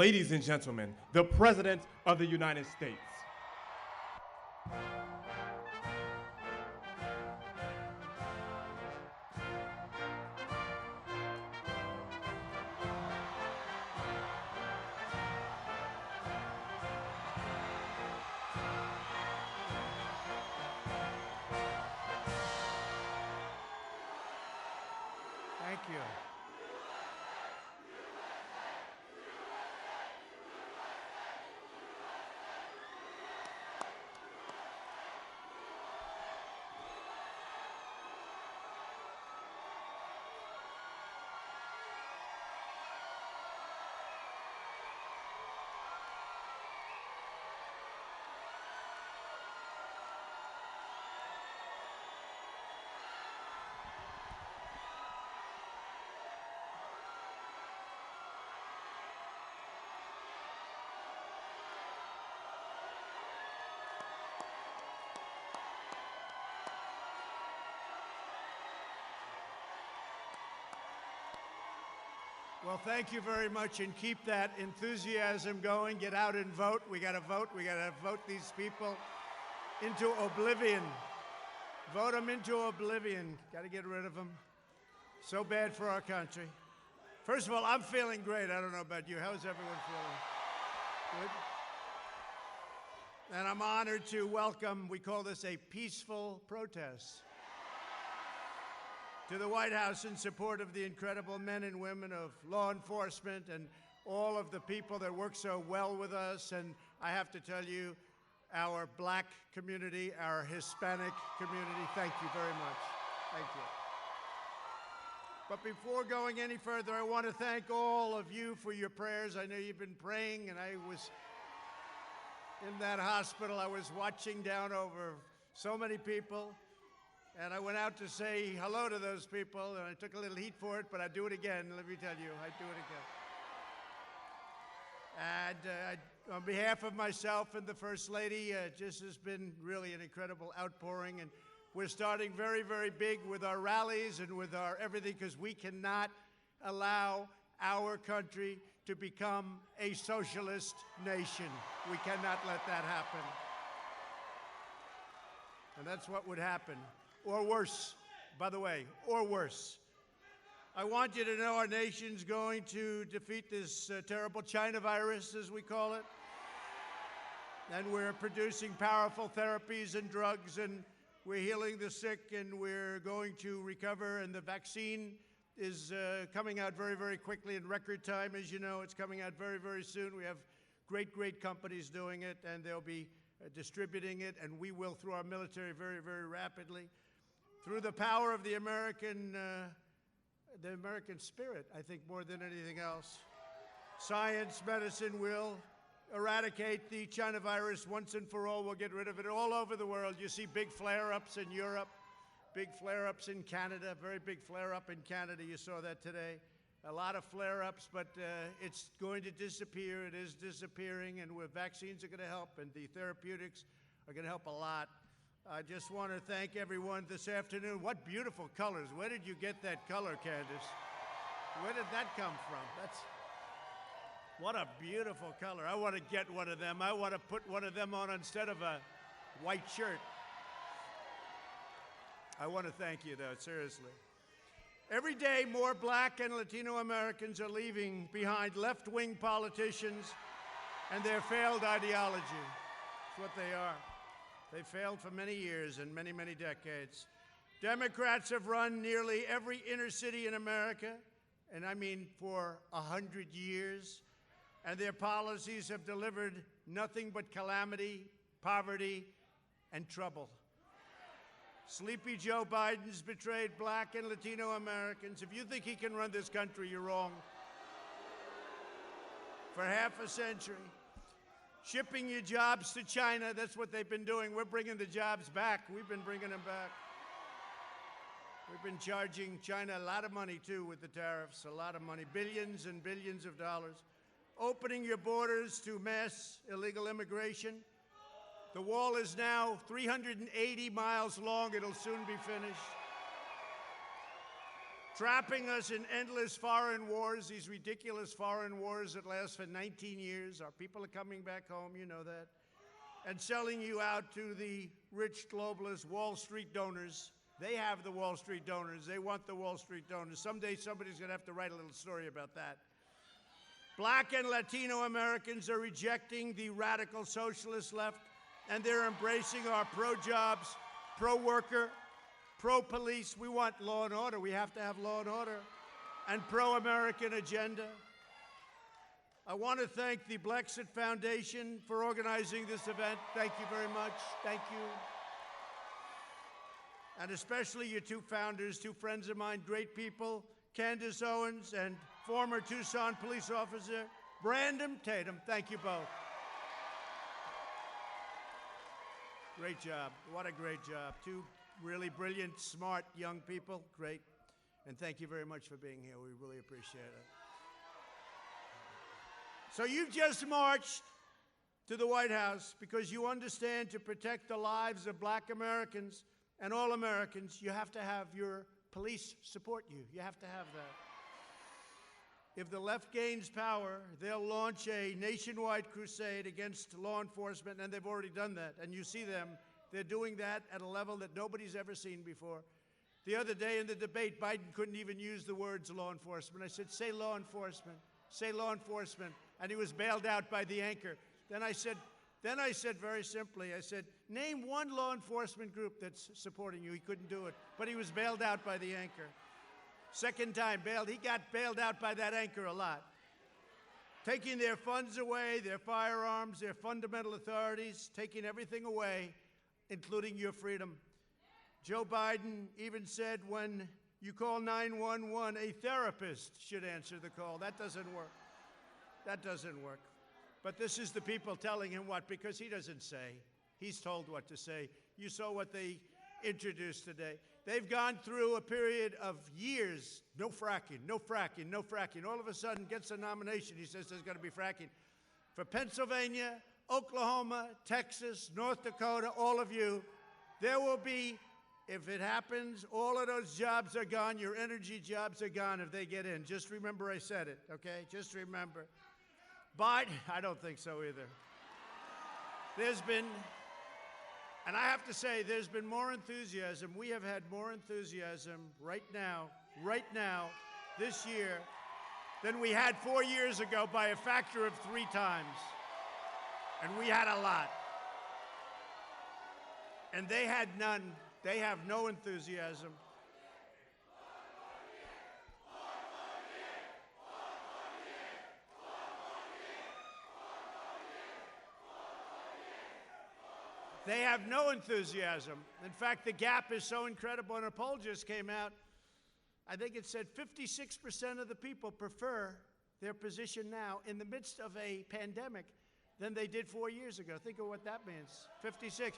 ladies and gentlemen, the President of the United States. Thank you. Well, thank you very much, and keep that enthusiasm going. Get out and vote. We got to vote. We got to vote these people into oblivion. Vote them into oblivion. Got to get rid of them. So bad for our country. First of all, I'm feeling great. I don't know about you. How's everyone feeling? Good? And I'm honored to welcome, we call this a peaceful protest, to the White House in support of the incredible men and women of law enforcement and all of the people that work so well with us. And I have to tell you, our black community, our Hispanic community, thank you very much. Thank you. But before going any further, I want to thank all of you for your prayers. I know you've been praying, and I was in that hospital. I was watching down over so many people. And I went out to say hello to those people, and I took a little heat for it, but I'd do it again. Let me tell you, I'd do it again. And on behalf of myself and the First Lady, just has been really an incredible outpouring. And we're starting very, very big with our rallies and with our everything, because we cannot allow our country to become a socialist nation. We cannot let that happen. And that's what would happen. Or worse, by the way, or worse. I want you to know our nation's going to defeat this terrible China virus, as we call it. And we're producing powerful therapies and drugs, and we're healing the sick, and we're going to recover. And the vaccine is coming out very, very quickly in record time. As you know, it's coming out very, very soon. We have great, great companies doing it, and they'll be distributing it, and we will through our military very, very rapidly. Through the power of the American spirit, I think, more than anything else. Science, medicine will eradicate the China virus once and for all. We'll get rid of it all over the world. You see big flare-ups in Europe, big flare-ups in Canada, very big flare-up in Canada. You saw that today. A lot of flare-ups, but it's going to disappear. It is disappearing, and vaccines are going to help, and the therapeutics are going to help a lot. I just want to thank everyone this afternoon. What beautiful colors. Where did you get that color, Candace? Where did that come from? What a beautiful color. I want to get one of them. I want to put one of them on instead of a white shirt. I want to thank you, though, seriously. Every day, more black and Latino Americans are leaving behind left-wing politicians and their failed ideology. That's what they are. They failed for many years and many, many decades. Democrats have run nearly every inner city in America, and I mean for 100 years, and their policies have delivered nothing but calamity, poverty, and trouble. Sleepy Joe Biden's betrayed black and Latino Americans. If you think he can run this country, you're wrong. For half a century. Shipping your jobs to China, that's what they've been doing. We're bringing the jobs back. We've been bringing them back. We've been charging China a lot of money, too, with the tariffs, a lot of money, billions and billions of dollars. Opening your borders to mass illegal immigration. The wall is now 380 miles long. It'll soon be finished. trapping us in endless foreign wars, these ridiculous foreign wars that last for 19 years. Our people are coming back home, you know that. And selling you out to the rich globalist Wall Street donors. They have the Wall Street donors. They want the Wall Street donors. Someday somebody's going to have to write a little story about that. Black and Latino Americans are rejecting the radical socialist left, and they're embracing our pro-jobs, pro-worker, pro-police. We want law and order. We have to have law and order. And pro-American agenda. I want to thank the Blexit Foundation for organizing this event. Thank you very much. Thank you. And especially your two founders, two friends of mine, great people, Candace Owens and former Tucson police officer Brandon Tatum. Thank you both. Great job. What a great job. Two really brilliant, smart young people. Great. And thank you very much for being here. We really appreciate it. So you've just marched to the White House because you understand to protect the lives of Black Americans and all Americans, you have to have your police support you. You have to have that. If the left gains power, they'll launch a nationwide crusade against law enforcement, and they've already done that. And you see them. They're doing that at a level that nobody's ever seen before. The other day in the debate, Biden couldn't even use the words law enforcement. I said, say law enforcement. Say law enforcement. And he was bailed out by the anchor. Then I said very simply, I said, name one law enforcement group that's supporting you. He couldn't do it, but he was bailed out by the anchor. Second time bailed, he got bailed out by that anchor a lot. Taking their funds away, their firearms, their fundamental authorities, taking everything away, including your freedom. Joe Biden even said when you call 911, a therapist should answer the call. That doesn't work. That doesn't work. But this is the people telling him what, because he doesn't say. He's told what to say. You saw what they introduced today. They've gone through a period of years, no fracking, no fracking, no fracking. All of a sudden gets a nomination. He says there's going to be fracking. For Pennsylvania, Oklahoma, Texas, North Dakota, all of you, there will be, if it happens, all of those jobs are gone. Your energy jobs are gone if they get in. Just remember I said it, okay? Just remember. But I don't think so either. There's been, and I have to say, there's been more enthusiasm. We have had more enthusiasm right now, this year, than we had 4 years ago by a factor of 3 times. And we had a lot. And they had none. They have no enthusiasm. They have no enthusiasm. In fact, the gap is so incredible. And a poll just came out. I think it said 56% of the people prefer their position now in the midst of a pandemic than they did 4 years ago. Think of what that means. 56.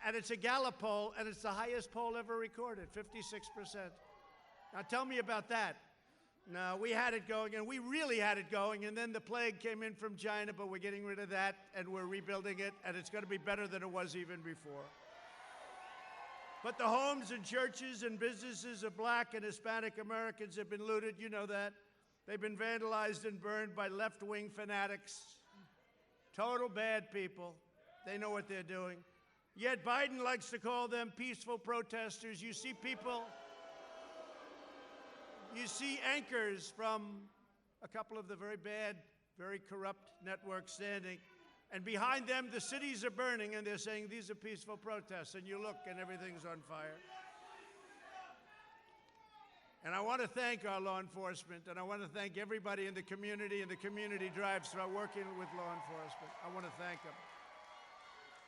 And it's a Gallup poll, and it's the highest poll ever recorded, 56%. Now tell me about that. No, we had it going, and we really had it going, and then the plague came in from China, but we're getting rid of that, and we're rebuilding it, and it's going to be better than it was even before. But the homes and churches and businesses of Black and Hispanic Americans have been looted. You know that. They've been vandalized and burned by left-wing fanatics. Total bad people. They know what they're doing. Yet Biden likes to call them peaceful protesters. You see people, you see anchors from a couple of the very bad, very corrupt networks standing, and behind them the cities are burning, and they're saying these are peaceful protests, and you look and everything's on fire. And I want to thank our law enforcement, and I want to thank everybody in the community and the community drives for working with law enforcement. I want to thank them.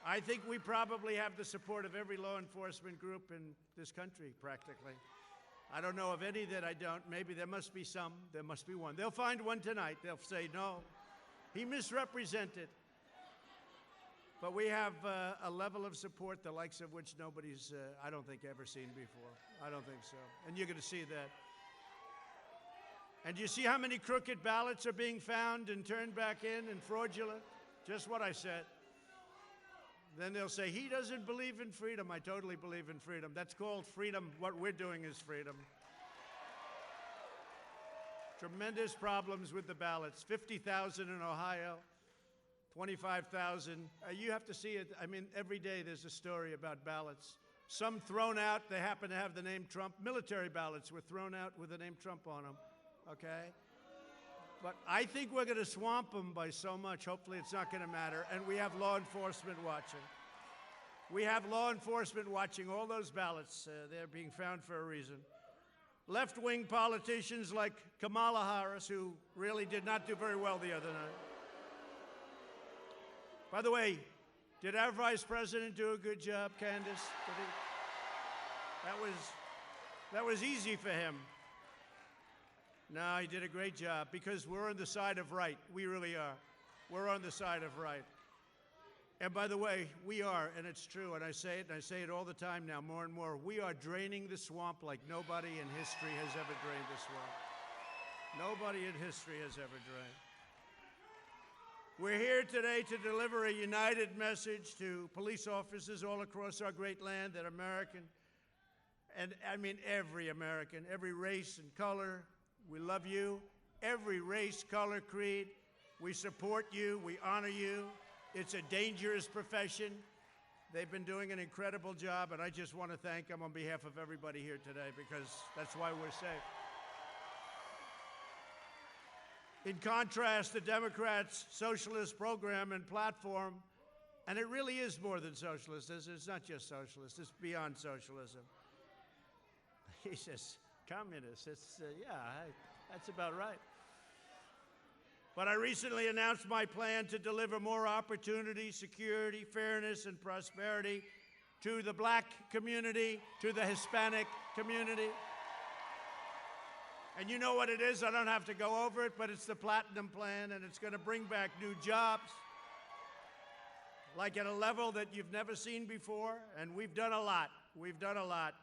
I think we probably have the support of every law enforcement group in this country, practically. I don't know of any that I don't. Maybe there must be some. There must be one. They'll find one tonight. They'll say, no, he misrepresented. But we have a level of support the likes of which nobody's, I don't think, ever seen before. I don't think so. And you're going to see that. And you see how many crooked ballots are being found and turned back in and fraudulent? Just what I said. Then they'll say, he doesn't believe in freedom. I totally believe in freedom. That's called freedom. What we're doing is freedom. Tremendous problems with the ballots. 50,000 in Ohio, 25,000. You have to see it. I mean, every day there's a story about ballots. Some thrown out, they happen to have the name Trump. Military ballots were thrown out with the name Trump on them, okay? But I think we're going to swamp them by so much. Hopefully it's not going to matter. And we have law enforcement watching. We have law enforcement watching all those ballots. They're being found for a reason. Left-wing politicians like Kamala Harris, who really did not do very well the other night. By the way, did our vice president do a good job, Candace? That was easy for him. No, he did a great job because we're on the side of right. We really are. We're on the side of right. And by the way, we are, and it's true, and I say it all the time now, more and more, we are draining the swamp like nobody in history has ever drained the swamp. Nobody in history has ever drained. We're here today to deliver a united message to police officers all across our great land that American, and I mean every American, every race and color, we love you. Every race, color, creed, we support you, we honor you. It's a dangerous profession. They've been doing an incredible job, and I just want to thank them on behalf of everybody here today because that's why we're safe. In contrast, the Democrats' socialist program and platform, and it really is more than socialist. It's not just socialist. It's beyond socialism. He says, communist. That's about right. But I recently announced my plan to deliver more opportunity, security, fairness, and prosperity to the black community, to the Hispanic community. And you know what it is. I don't have to go over it, but it's the Platinum Plan, and it's going to bring back new jobs, like at a level that you've never seen before. And we've done a lot. We've done a lot.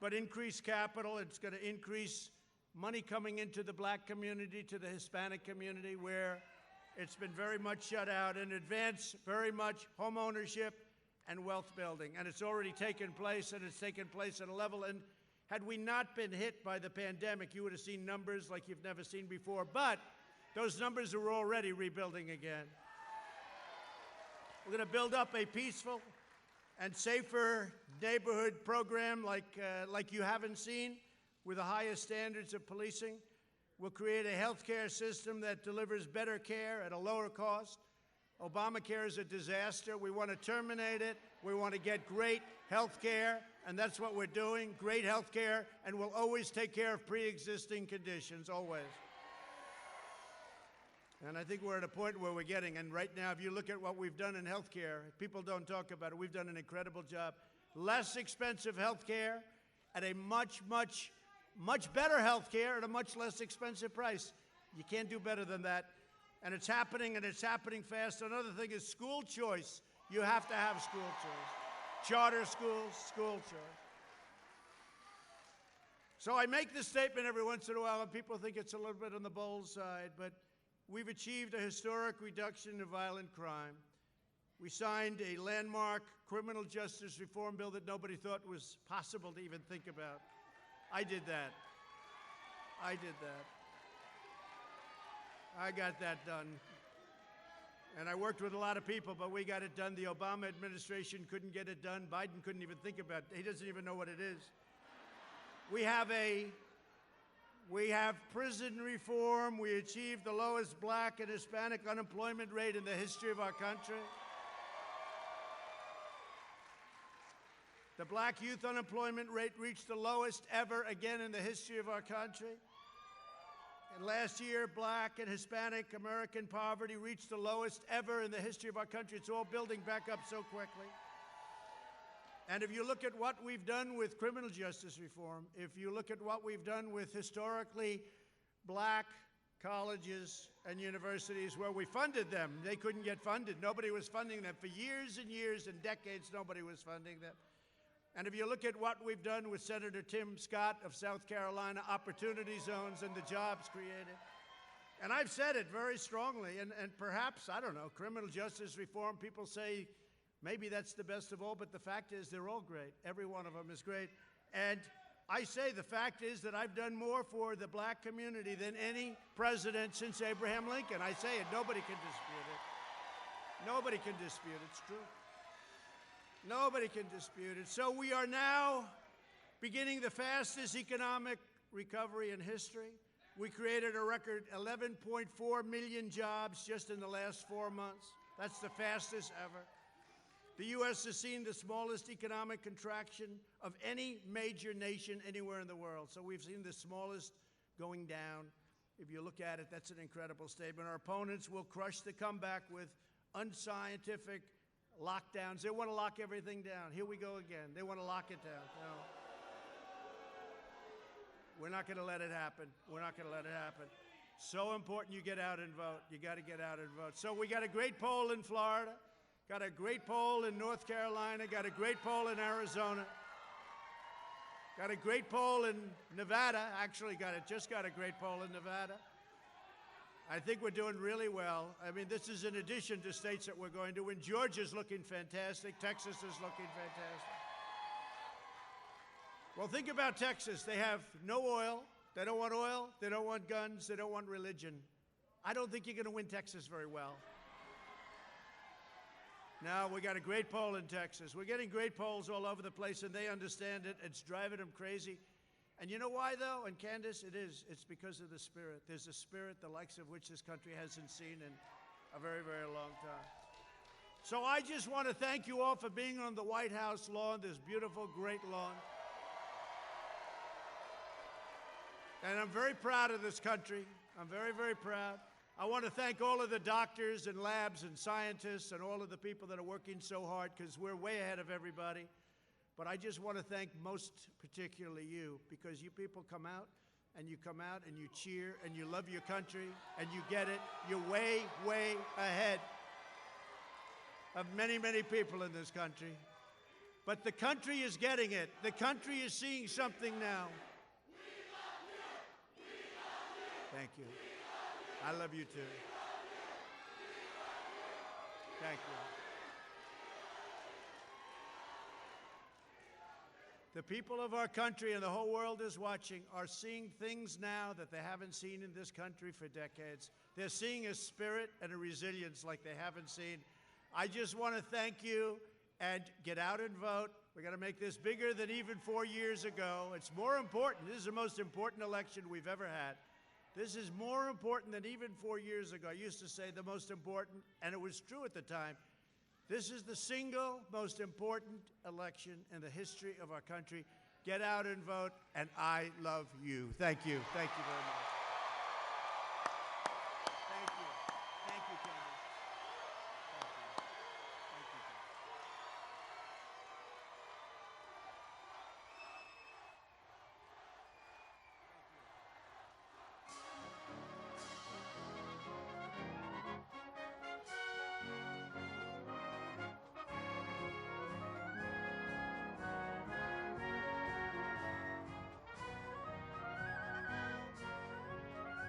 But increase capital, it's going to increase money coming into the black community, to the Hispanic community, where it's been very much shut out, and advance very much home ownership and wealth building. And it's already taken place, and it's taken place at a level. And had we not been hit by the pandemic, you would have seen numbers like you've never seen before. But those numbers are already rebuilding again. We're going to build up a peaceful and safer neighborhood program like you haven't seen, with the highest standards of policing. We'll create a health care system that delivers better care at a lower cost. Obamacare is a disaster. We want to terminate it. We want to get great health care, and that's what we're doing, great health care, and we'll always take care of pre-existing conditions, always. And I think we're at a point where we're getting, and right now, if you look at what we've done in health care, people don't talk about it. We've done an incredible job. Less expensive health care at a much better health care at a much less expensive price. You can't do better than that. And it's happening, and it's happening fast. Another thing is school choice. You have to have school choice. Charter schools, school choice. So I make this statement every once in a while, and people think it's a little bit on the bold side, but we've achieved a historic reduction in violent crime. We signed a landmark criminal justice reform bill that nobody thought was possible to even think about. I did that. I did that. I got that done. And I worked with a lot of people, but we got it done. The Obama administration couldn't get it done. Biden couldn't even think about it. He doesn't even know what it is. We have prison reform. We achieved the lowest black and Hispanic unemployment rate in the history of our country. The black youth unemployment rate reached the lowest ever again in the history of our country. And last year, black and Hispanic American poverty reached the lowest ever in the history of our country. It's all building back up so quickly. And if you look at what we've done with criminal justice reform, if you look at what we've done with historically black colleges and universities where we funded them, they couldn't get funded. Nobody was funding them. For years and years and decades, nobody was funding them. And if you look at what we've done with Senator Tim Scott of South Carolina, opportunity zones and the jobs created. And I've said it very strongly, and perhaps, I don't know, criminal justice reform, people say maybe that's the best of all, but the fact is they're all great. Every one of them is great. And I say the fact is that I've done more for the black community than any president since Abraham Lincoln. I say it. Nobody can dispute it. Nobody can dispute it. It's true. Nobody can dispute it. So we are now beginning the fastest economic recovery in history. We created a record 11.4 million jobs just in the last 4 months. That's the fastest ever. The U.S. has seen the smallest economic contraction of any major nation anywhere in the world. So we've seen the smallest going down. If you look at it, that's an incredible statement. Our opponents will crush the comeback with unscientific lockdowns. They want to lock everything down. Here we go again. They want to lock it down. No. We're not going to let it happen. We're not going to let it happen. So important you get out and vote. You got to get out and vote. So we got a great poll in Florida. Got a great poll in North Carolina, got a great poll in Arizona, got a great poll in Nevada, just got a great poll in Nevada. I think we're doing really well. I mean, this is in addition to states that we're going to win. Georgia's looking fantastic, Texas is looking fantastic. Well, think about Texas. They have no oil, they don't want guns, they don't want religion. I don't think you're going to win Texas very well. Now, we got a great poll in Texas. We're getting great polls all over the place, and they understand it. It's driving them crazy. And you know why, though? And Candace, it is. It's because of the spirit. There's a spirit the likes of which this country hasn't seen in a very, very long time. So I just want to thank you all for being on the White House lawn, this beautiful, great lawn. And I'm very proud of this country. I'm very, very proud. I want to thank all of the doctors and labs and scientists and all of the people that are working so hard, because we're way ahead of everybody. But I just want to thank most particularly you, because you people come out and you cheer and you love your country and you get it. You're way, way ahead of many, many people in this country. But the country is getting it. The country is seeing something now. Thank you. I love you too. Thank you. The people of our country and the whole world is watching are seeing things now that they haven't seen in this country for decades. They're seeing a spirit and a resilience like they haven't seen. I just want to thank you, and get out and vote. We're going to make this bigger than even 4 years ago. It's more important. This is the most important election we've ever had. This is more important than even 4 years ago. I used to say the most important, and it was true at the time. This is the single most important election in the history of our country. Get out and vote, and I love you. Thank you. Thank you very much.